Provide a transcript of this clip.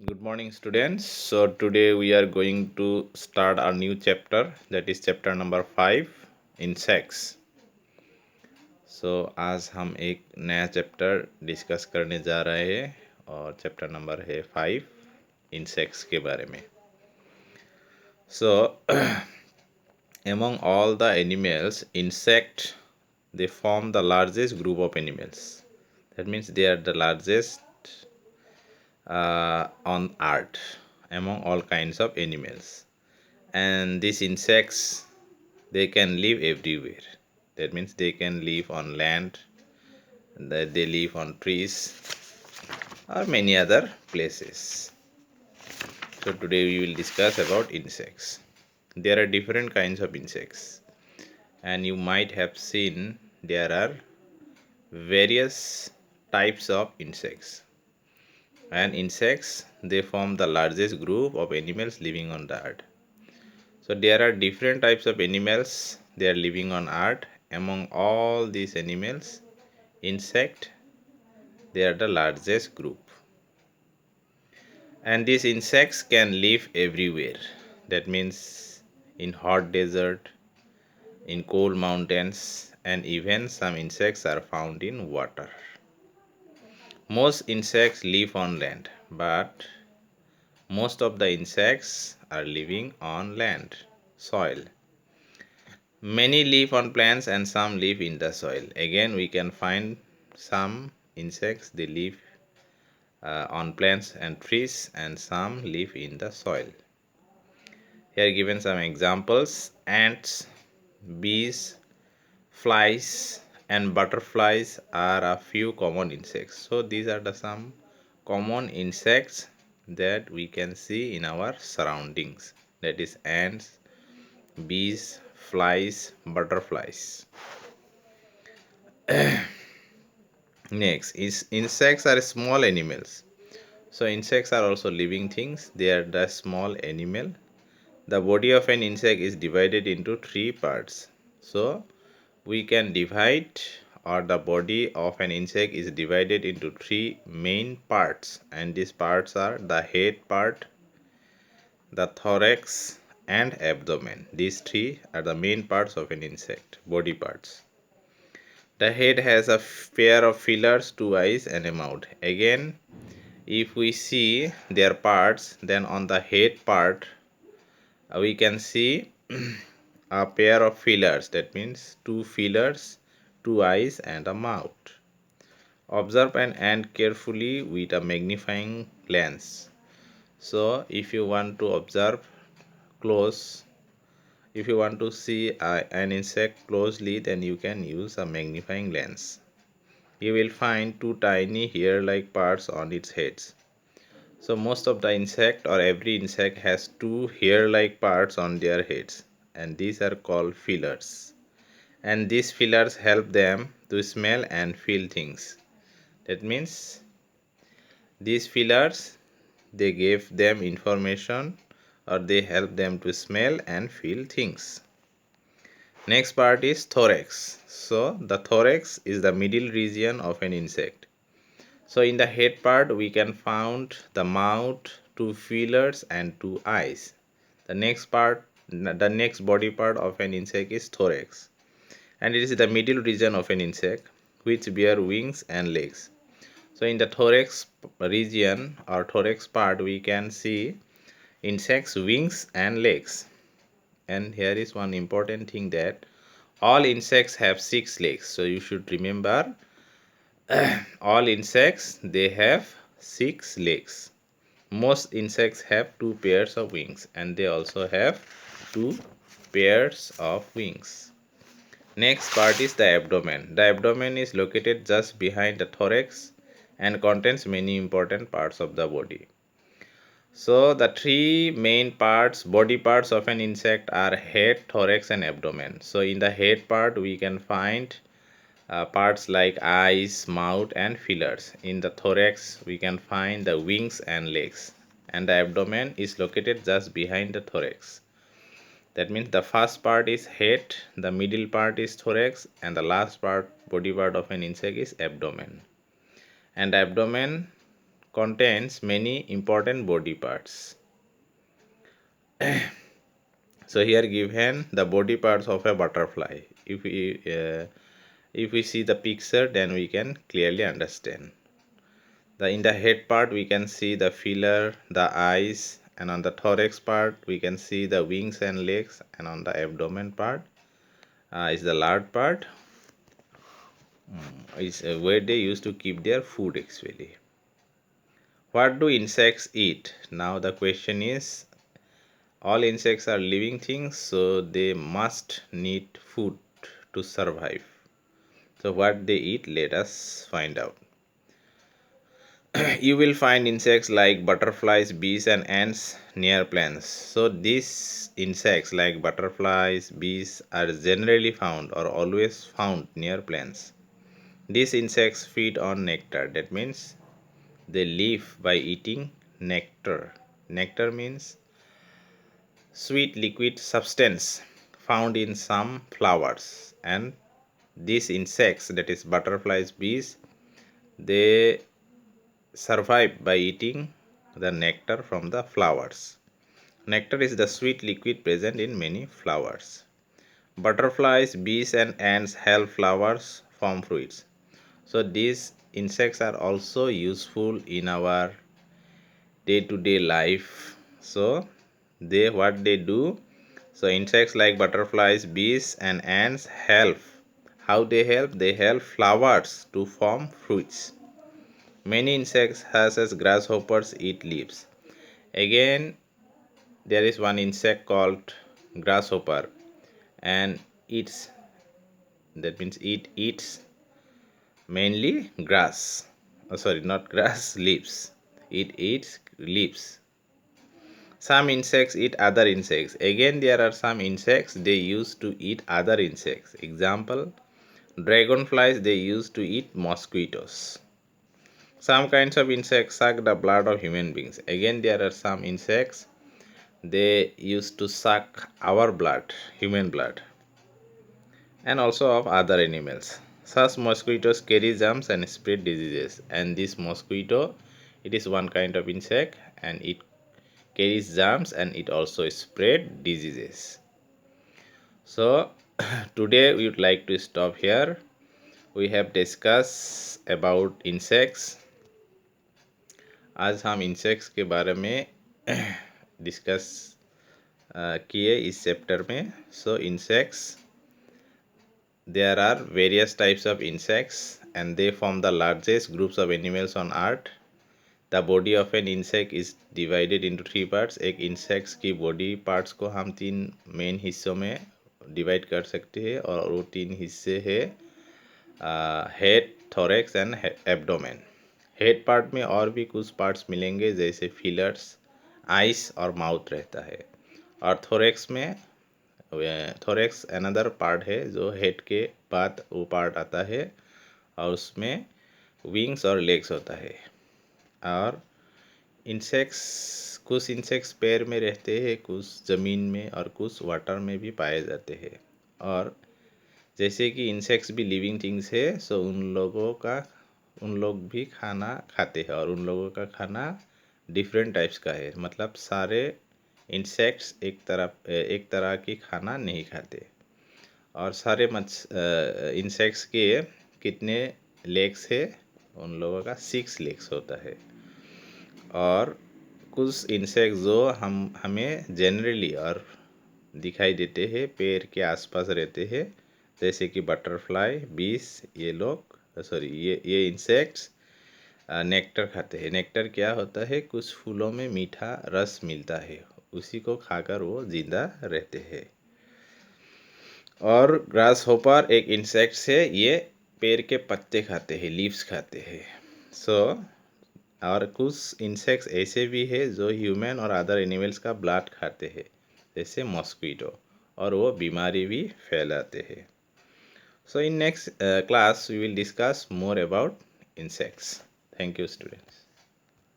Good morning, students. So, today we are going to start our new chapter, that is chapter number 5, insects. So, आज हम एक नया chapter discuss करने जा रहे हैं और चैप्टर नंबर है 5, insects के बारे में. So, among all the animals, insect they form the largest group of animals. That means they are the largest on earth among all kinds of animals. And these insects they can live everywhere. That means they can live on land, that they live on trees or many other places. So today we will discuss about insects. There are different kinds of insects, and you might have seen there are various types of insects. And insects they form the largest group of animals living on the earth. So there are different types of animals they are living on earth. Among all these animals, insect they are the largest group. And these insects can live everywhere. That means in hot desert, in cold mountains, and even some insects are found in water. Most insects live on land, but most of the insects are living on land, soil. Many live on plants and some live in the soil. Again, we can find some insects they live on plants and trees, and some live in the soil. Here given some examples: ants, bees, flies, and butterflies are a few common insects. So these are the some common insects that we can see in our surroundings. That is ants, bees, flies, butterflies. Next is insects are small animals. So insects are also living things. They are the small animal. The body of an insect is divided into three parts. So we can divide, or the body of an insect is divided into three main parts, and these parts are the head part, the thorax, and abdomen. These three are the main parts of an insect, body parts. The head has a pair of feelers, two eyes, and a mouth. Again, if we see their parts, then on the head part we can see a pair of feelers. That means two feelers, two eyes, and a mouth. Observe an ant carefully with a magnifying lens. So if you want to observe close, if you want to see an insect closely, then you can use a magnifying lens. You will find two tiny hair-like parts on its heads. So most of the insect, or every insect, has two hair-like parts on their heads, and these are called feelers. And these feelers help them to smell and feel things. That means these feelers they give them information, or they help them to smell and feel things. Next part is thorax. So the thorax is the middle region of an insect. So in the head part we can find the mouth, two feelers, and two eyes. The next body part of an insect is thorax, and it is the middle region of an insect which bear wings and legs. So in the thorax region or thorax part we can see insects wings and legs. And here is one important thing, that all insects have 6 legs. So you should remember all insects they have 6 legs. Most insects have 2 pairs of wings, and they also have 2 pairs of wings. Next part is the abdomen. The abdomen is located just behind the thorax and contains many important parts of the body. So the three main parts, body parts of an insect are head, thorax, and abdomen. So in the head part we can find parts like eyes, mouth, and feelers. In the thorax we can find the wings and legs, and the abdomen is located just behind the thorax. That means the first part is head, the middle part is thorax, and the last part, body part of an insect, is abdomen. And the abdomen contains many important body parts. So here given the body parts of a butterfly. If we see the picture, then we can clearly understand. In the head part we can see the feeler, the eyes, and on the thorax part we can see the wings and legs, and on the abdomen part is the lard part, is where they used to keep their food actually. What do insects eat? Now the question is, all insects are living things, so they must need food to survive. So what they eat, let us find out. You will find insects like butterflies, bees, and ants near plants. So these insects like butterflies, bees are generally found or always found near plants. These insects feed on nectar. That means they live by eating nectar. Nectar means sweet liquid substance found in some flowers, and these insects, that is butterflies, bees, they survive by eating the nectar from the flowers. Nectar is the sweet liquid present in many flowers. Butterflies, bees, and ants help flowers form fruits. So these insects are also useful in our day-to-day life. So what they do, so insects like butterflies, bees, and ants help. How they help? They help flowers to form fruits. Many insects such as grasshoppers eat leaves. Again, there is one insect called grasshopper, and eats, that means it eats mainly grass. Oh, sorry, not grass, leaves. It eats leaves. Some insects eat other insects. Again, there are some insects they used to eat other insects. Example, dragonflies, they used to eat mosquitoes. Some kinds of insects suck the blood of human beings. Again, there are some insects they used to suck our blood, human blood, and also of other animals. Such mosquitoes carry germs and spread diseases. And this mosquito, it is one kind of insect, and it carries germs and it also spread diseases. So today we would like to stop here. We have discussed about insects. आज हम insects के बारे में discuss किए इस chapter में. सो insects, there are various types of insects and they form the largest groups of animals on earth. The body of an insect is divided into three parts. एक insects की body parts को हम तीन main हिस्सों में divide कर सकते हैं, और वो तीन हिस्से है head, thorax and abdomen. Head part में और भी कुछ पार्ट्स मिलेंगे जैसे फीलर्स, आइस और माउथ रहता है. और थोरेक्स में, थोरेक्स अनदर पार्ट है जो हेड के बाद वो पार्ट आता है, और उसमें विंग्स और लेग्स होता है. और इंसेक्ट्स, कुछ इंसेक्ट्स पैर में रहते हैं, कुछ ज़मीन में और कुछ वाटर में भी पाए जाते हैं. और जैसे कि इंसेक्ट्स भी लिविंग थिंग्स है, सो उन लोग भी खाना खाते हैं, और उन लोगों का खाना डिफरेंट टाइप्स का है. मतलब सारे इंसेक्ट्स एक तरह की खाना नहीं खाते. और सारे इंसेक्ट्स के कितने लेग्स है? उन लोगों का 6 लेग्स होता है. और कुछ इंसेक्ट जो हमें जनरली और दिखाई देते हैं पैर के आसपास रहते हैं, जैसे कि बटरफ्लाई, बीस, ये लोग ये इंसेक्ट्स नेक्टर खाते हैं. नेक्टर क्या होता है? कुछ फूलों में मीठा रस मिलता है, उसी को खाकर वो जिंदा रहते हैं. और ग्रास होपर एक इंसेक्ट्स है, ये पेड़ के पत्ते खाते हैं, लीव्स खाते हैं. सो और कुछ इंसेक्ट्स ऐसे भी है जो ह्यूमन और अदर एनिमल्स का ब्लड खाते हैं, जैसे मॉस्क्वीटो, और वो बीमारी भी फैलाते हैं. So in next class we will discuss more about insects. Thank you, students.